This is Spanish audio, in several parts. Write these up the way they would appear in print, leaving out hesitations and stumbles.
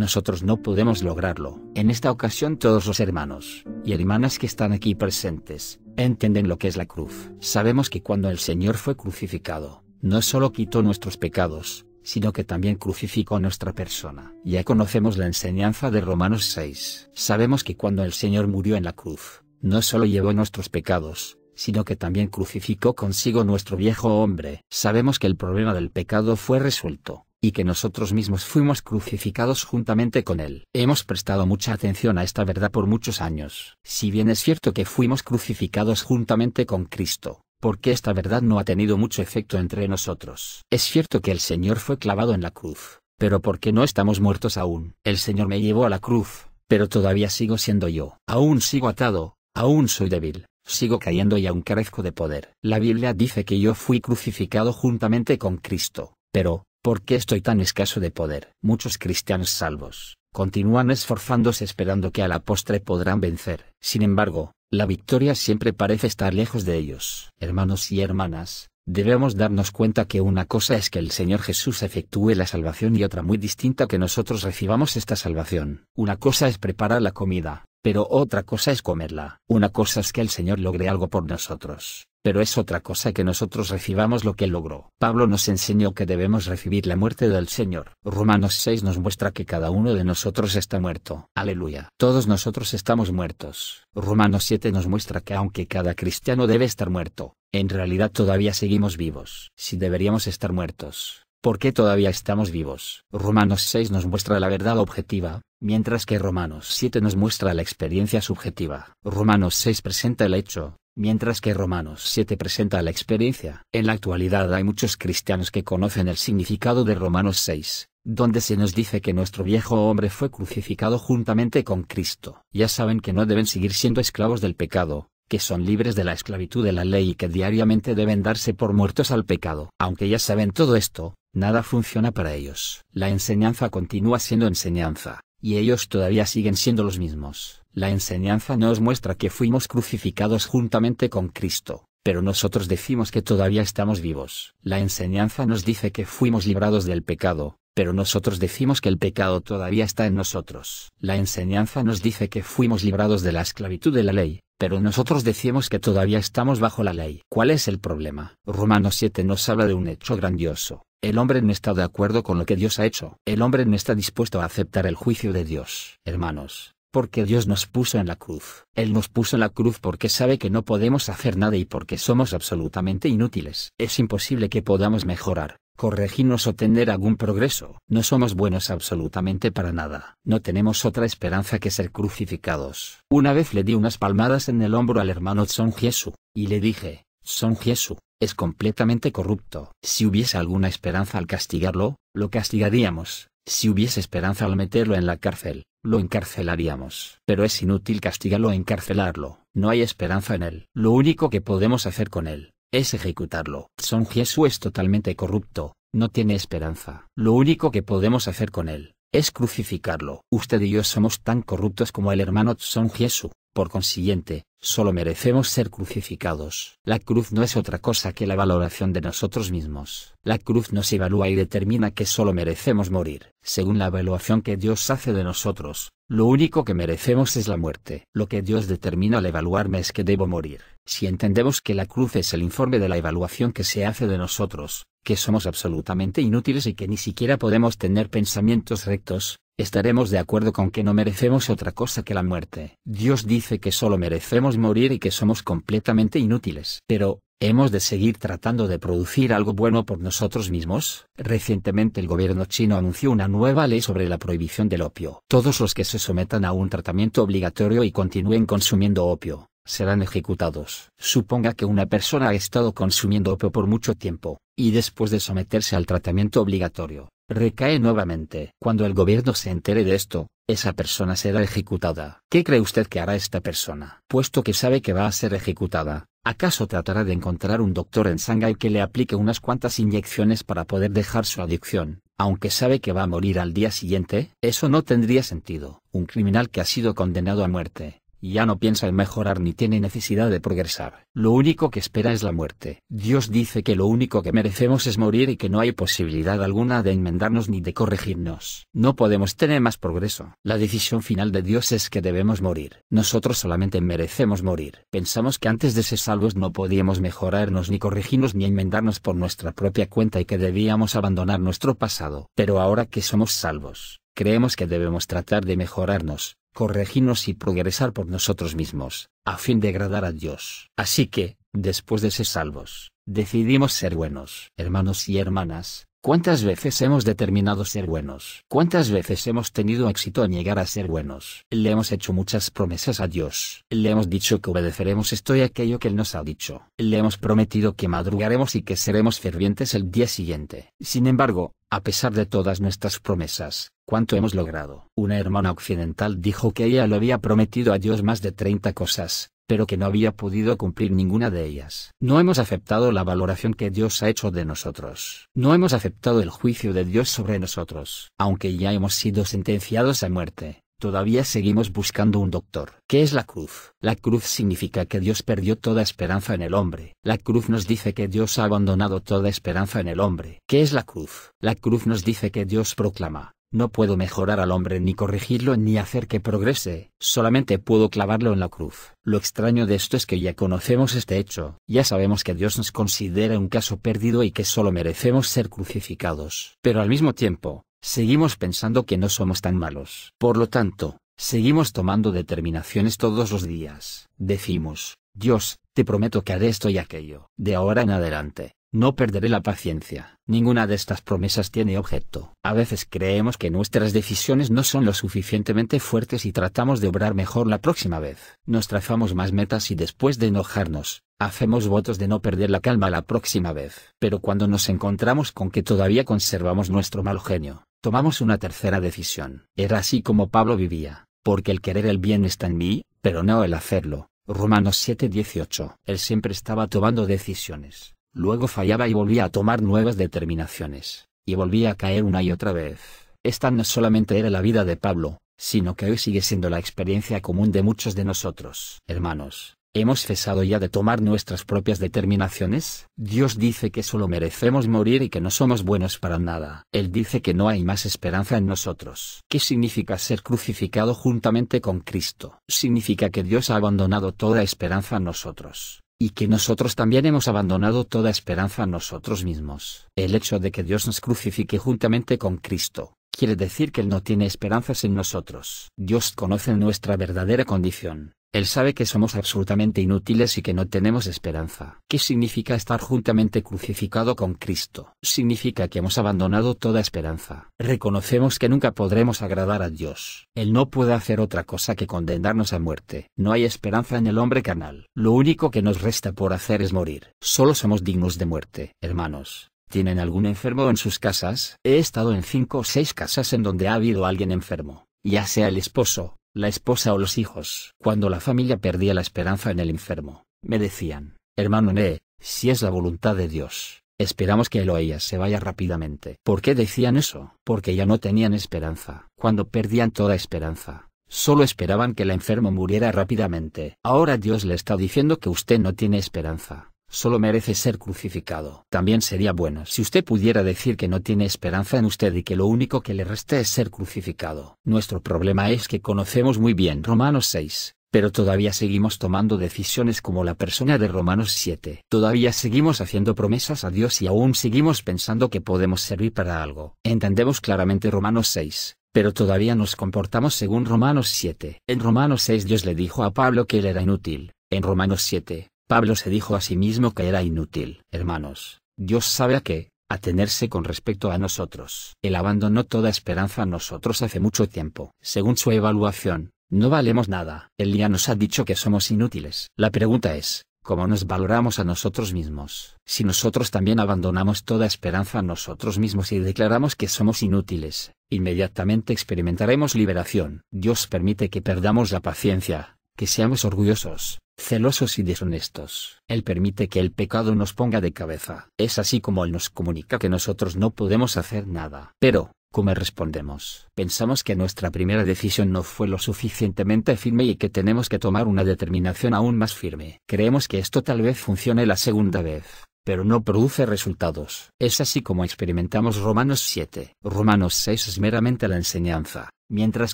nosotros no podemos lograrlo. En esta ocasión todos los hermanos y hermanas que están aquí presentes, entienden lo que es la cruz. Sabemos que cuando el Señor fue crucificado, no solo quitó nuestros pecados, sino que también crucificó nuestra persona. Ya conocemos la enseñanza de Romanos 6. Sabemos que cuando el Señor murió en la cruz, no solo llevó nuestros pecados, sino que también crucificó consigo nuestro viejo hombre. Sabemos que el problema del pecado fue resuelto, y que nosotros mismos fuimos crucificados juntamente con él. Hemos prestado mucha atención a esta verdad por muchos años. Si bien es cierto que fuimos crucificados juntamente con Cristo, porque esta verdad no ha tenido mucho efecto entre nosotros. Es cierto que el Señor fue clavado en la cruz, pero ¿por qué no estamos muertos aún? El Señor me llevó a la cruz, pero todavía sigo siendo yo. Aún sigo atado, aún soy débil, sigo cayendo y aún carezco de poder. La Biblia dice que yo fui crucificado juntamente con Cristo, pero ¿por qué estoy tan escaso de poder? Muchos cristianos salvos continúan esforzándose esperando que a la postre podrán vencer. Sin embargo, la victoria siempre parece estar lejos de ellos. Hermanos y hermanas, debemos darnos cuenta que una cosa es que el Señor Jesús efectúe la salvación y otra muy distinta que nosotros recibamos esta salvación. Una cosa es preparar la comida, pero otra cosa es comerla. Una cosa es que el Señor logre algo por nosotros, pero es otra cosa que nosotros recibamos lo que Él logró. Pablo nos enseñó que debemos recibir la muerte del Señor. Romanos 6 nos muestra que cada uno de nosotros está muerto. Aleluya. Todos nosotros estamos muertos. Romanos 7 nos muestra que aunque cada cristiano debe estar muerto, en realidad todavía seguimos vivos. Si deberíamos estar muertos, ¿por qué todavía estamos vivos? Romanos 6 nos muestra la verdad objetiva, mientras que Romanos 7 nos muestra la experiencia subjetiva. Romanos 6 presenta el hecho, mientras que Romanos 7 presenta la experiencia. En la actualidad hay muchos cristianos que conocen el significado de Romanos 6, donde se nos dice que nuestro viejo hombre fue crucificado juntamente con Cristo. Ya saben que no deben seguir siendo esclavos del pecado, que son libres de la esclavitud de la ley y que diariamente deben darse por muertos al pecado. Aunque ya saben todo esto, nada funciona para ellos. La enseñanza continúa siendo enseñanza, y ellos todavía siguen siendo los mismos. La enseñanza nos muestra que fuimos crucificados juntamente con Cristo, pero nosotros decimos que todavía estamos vivos. La enseñanza nos dice que fuimos librados del pecado, pero nosotros decimos que el pecado todavía está en nosotros. La enseñanza nos dice que fuimos librados de la esclavitud de la ley, pero nosotros decimos que todavía estamos bajo la ley. ¿Cuál es el problema? Romanos 7 nos habla de un hecho grandioso. El hombre no está de acuerdo con lo que Dios ha hecho. El hombre no está dispuesto a aceptar el juicio de Dios. Hermanos, porque Dios nos puso en la cruz. Él nos puso en la cruz porque sabe que no podemos hacer nada y porque somos absolutamente inútiles. Es imposible que podamos mejorar, corregirnos o tener algún progreso. No somos buenos absolutamente para nada. No tenemos otra esperanza que ser crucificados. Una vez le di unas palmadas en el hombro al hermano Son Jesús, y le dije, Son Jesús es completamente corrupto. Si hubiese alguna esperanza al castigarlo, lo castigaríamos. Si hubiese esperanza al meterlo en la cárcel, lo encarcelaríamos. Pero es inútil castigarlo o encarcelarlo. No hay esperanza en él. Lo único que podemos hacer con él es ejecutarlo. Son Jesús es totalmente corrupto, no tiene esperanza. Lo único que podemos hacer con él es crucificarlo. Usted y yo somos tan corruptos como el hermano Son Jesús. Por consiguiente, solo merecemos ser crucificados. La cruz no es otra cosa que la valoración de nosotros mismos. La cruz nos evalúa y determina que solo merecemos morir. Según la evaluación que Dios hace de nosotros, lo único que merecemos es la muerte. Lo que Dios determina al evaluarme es que debo morir. Si entendemos que la cruz es el informe de la evaluación que se hace de nosotros, que somos absolutamente inútiles y que ni siquiera podemos tener pensamientos rectos, estaremos de acuerdo con que no merecemos otra cosa que la muerte. Dios dice que solo merecemos morir y que somos completamente inútiles. Pero, ¿hemos de seguir tratando de producir algo bueno por nosotros mismos? Recientemente el gobierno chino anunció una nueva ley sobre la prohibición del opio. Todos los que se sometan a un tratamiento obligatorio y continúen consumiendo opio, serán ejecutados. Suponga que una persona ha estado consumiendo opio por mucho tiempo, y después de someterse al tratamiento obligatorio, recae nuevamente. Cuando el gobierno se entere de esto, esa persona será ejecutada. ¿Qué cree usted que hará esta persona? Puesto que sabe que va a ser ejecutada, ¿acaso tratará de encontrar un doctor en Shanghái que le aplique unas cuantas inyecciones para poder dejar su adicción, aunque sabe que va a morir al día siguiente? Eso no tendría sentido. Un criminal que ha sido condenado a muerte, ya no piensa en mejorar ni tiene necesidad de progresar. Lo único que espera es la muerte. Dios dice que lo único que merecemos es morir y que no hay posibilidad alguna de enmendarnos ni de corregirnos. No podemos tener más progreso. La decisión final de Dios es que debemos morir. Nosotros solamente merecemos morir. Pensamos que antes de ser salvos no podíamos mejorarnos ni corregirnos ni enmendarnos por nuestra propia cuenta y que debíamos abandonar nuestro pasado. Pero ahora que somos salvos, creemos que debemos tratar de mejorarnos, corregirnos y progresar por nosotros mismos, a fin de agradar a Dios. Así que, después de ser salvos, decidimos ser buenos. Hermanos y hermanas, ¿cuántas veces hemos determinado ser buenos? ¿Cuántas veces hemos tenido éxito en llegar a ser buenos? Le hemos hecho muchas promesas a Dios. Le hemos dicho que obedeceremos esto y aquello que Él nos ha dicho. Le hemos prometido que madrugaremos y que seremos fervientes el día siguiente. Sin embargo, a pesar de todas nuestras promesas, ¿cuánto hemos logrado? Una hermana occidental dijo que ella le había prometido a Dios más de 30 cosas, pero que no había podido cumplir ninguna de ellas. No hemos aceptado la valoración que Dios ha hecho de nosotros. No hemos aceptado el juicio de Dios sobre nosotros. Aunque ya hemos sido sentenciados a muerte, todavía seguimos buscando un doctor. ¿Qué es la cruz? La cruz significa que Dios perdió toda esperanza en el hombre. La cruz nos dice que Dios ha abandonado toda esperanza en el hombre. ¿Qué es la cruz? La cruz nos dice que Dios proclama: no puedo mejorar al hombre ni corregirlo ni hacer que progrese, solamente puedo clavarlo en la cruz. Lo extraño de esto es que ya conocemos este hecho, ya sabemos que Dios nos considera un caso perdido y que solo merecemos ser crucificados. Pero al mismo tiempo, seguimos pensando que no somos tan malos. Por lo tanto, seguimos tomando determinaciones todos los días. Decimos: Dios, te prometo que haré esto y aquello. De ahora en adelante, no perderé la paciencia. Ninguna de estas promesas tiene objeto. A veces creemos que nuestras decisiones no son lo suficientemente fuertes y tratamos de obrar mejor la próxima vez. Nos trazamos más metas y después de enojarnos, hacemos votos de no perder la calma la próxima vez. Pero cuando nos encontramos con que todavía conservamos nuestro mal genio, tomamos una tercera decisión. Era así como Pablo vivía: porque el querer el bien está en mí, pero no el hacerlo. Romanos 7:18. Él siempre estaba tomando decisiones. Luego fallaba y volvía a tomar nuevas determinaciones, y volvía a caer una y otra vez. Esta no solamente era la vida de Pablo, sino que hoy sigue siendo la experiencia común de muchos de nosotros. Hermanos, ¿hemos cesado ya de tomar nuestras propias determinaciones? Dios dice que solo merecemos morir y que no somos buenos para nada. Él dice que no hay más esperanza en nosotros. ¿Qué significa ser crucificado juntamente con Cristo? Significa que Dios ha abandonado toda esperanza en nosotros, y que nosotros también hemos abandonado toda esperanza en nosotros mismos. El hecho de que Dios nos crucifique juntamente con Cristo quiere decir que Él no tiene esperanzas en nosotros. Dios conoce nuestra verdadera condición. Él sabe que somos absolutamente inútiles y que no tenemos esperanza. ¿Qué significa estar juntamente crucificado con Cristo? Significa que hemos abandonado toda esperanza. Reconocemos que nunca podremos agradar a Dios. Él no puede hacer otra cosa que condenarnos a muerte. No hay esperanza en el hombre carnal. Lo único que nos resta por hacer es morir. Solo somos dignos de muerte. Hermanos, ¿tienen algún enfermo en sus casas? He estado en 5 o 6 casas en donde ha habido alguien enfermo, ya sea el esposo, la esposa o los hijos. Cuando la familia perdía la esperanza en el enfermo, me decían: hermano si es la voluntad de Dios, esperamos que él o ella se vaya rápidamente. ¿Por qué decían eso? Porque ya no tenían esperanza. Cuando perdían toda esperanza, solo esperaban que el enfermo muriera rápidamente. Ahora Dios le está diciendo que usted no tiene esperanza. Solo merece ser crucificado. También sería bueno si usted pudiera decir que no tiene esperanza en usted y que lo único que le resta es ser crucificado. Nuestro problema es que conocemos muy bien Romanos 6, pero todavía seguimos tomando decisiones como la persona de Romanos 7. Todavía seguimos haciendo promesas a Dios y aún seguimos pensando que podemos servir para algo. Entendemos claramente Romanos 6. Pero todavía nos comportamos según Romanos 7. En Romanos 6 Dios le dijo a Pablo que él era inútil. En Romanos 7, Pablo se dijo a sí mismo que era inútil. Hermanos, Dios sabe a qué atenerse con respecto a nosotros. Él abandonó toda esperanza en nosotros hace mucho tiempo. Según su evaluación, no valemos nada. Él ya nos ha dicho que somos inútiles. La pregunta es: ¿cómo nos valoramos a nosotros mismos? Si nosotros también abandonamos toda esperanza en nosotros mismos y declaramos que somos inútiles, inmediatamente experimentaremos liberación. Dios permite que perdamos la paciencia, que seamos orgullosos, celosos y deshonestos. Él permite que el pecado nos ponga de cabeza. Es así como Él nos comunica que nosotros no podemos hacer nada. Pero, ¿Cómo respondemos? Pensamos que nuestra primera decisión no fue lo suficientemente firme y que tenemos que tomar una determinación aún más firme. Creemos que esto tal vez funcione la segunda vez, pero no produce resultados. Es así como experimentamos Romanos 7. Romanos 6 es meramente la enseñanza, mientras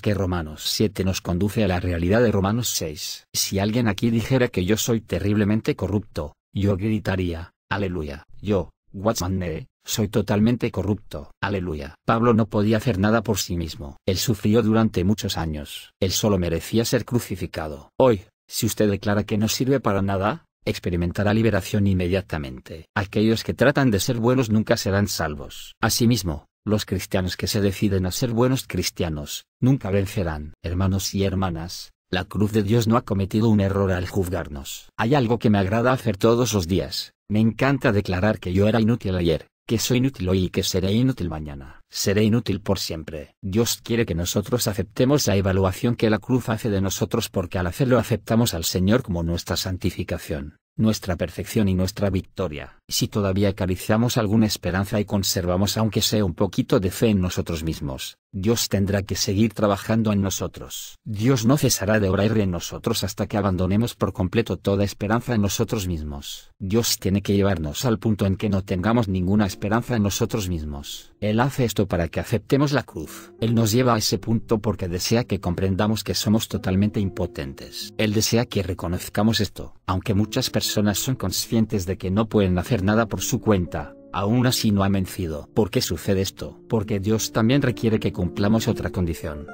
que Romanos 7 nos conduce a la realidad de Romanos 6. Si alguien aquí dijera que yo soy terriblemente corrupto, yo gritaría, aleluya. Yo, Watchman Nee, soy totalmente corrupto, aleluya. Pablo no podía hacer nada por sí mismo. Él sufrió durante muchos años. Él solo merecía ser crucificado. Hoy, si usted declara que no sirve para nada, experimentará liberación inmediatamente. Aquellos que tratan de ser buenos nunca serán salvos. Asimismo, los cristianos que se deciden a ser buenos cristianos, nunca vencerán. Hermanos y hermanas, la cruz de Dios no ha cometido un error al juzgarnos. Hay algo que me agrada hacer todos los días. Me encanta declarar que yo era inútil ayer, que soy inútil hoy y que seré inútil mañana. Seré inútil por siempre. Dios quiere que nosotros aceptemos la evaluación que la cruz hace de nosotros, porque al hacerlo aceptamos al Señor como nuestra santificación, nuestra perfección y nuestra victoria. Si todavía acariciamos alguna esperanza y conservamos aunque sea un poquito de fe en nosotros mismos, Dios tendrá que seguir trabajando en nosotros. Dios no cesará de obrar en nosotros hasta que abandonemos por completo toda esperanza en nosotros mismos. Dios tiene que llevarnos al punto en que no tengamos ninguna esperanza en nosotros mismos. Él hace esto para que aceptemos la cruz. Él nos lleva a ese punto porque desea que comprendamos que somos totalmente impotentes. Él desea que reconozcamos esto. Aunque muchas personas son conscientes de que no pueden hacer nada por su cuenta, aún así no han vencido. ¿Por qué sucede esto? Porque Dios también requiere que cumplamos otra condición.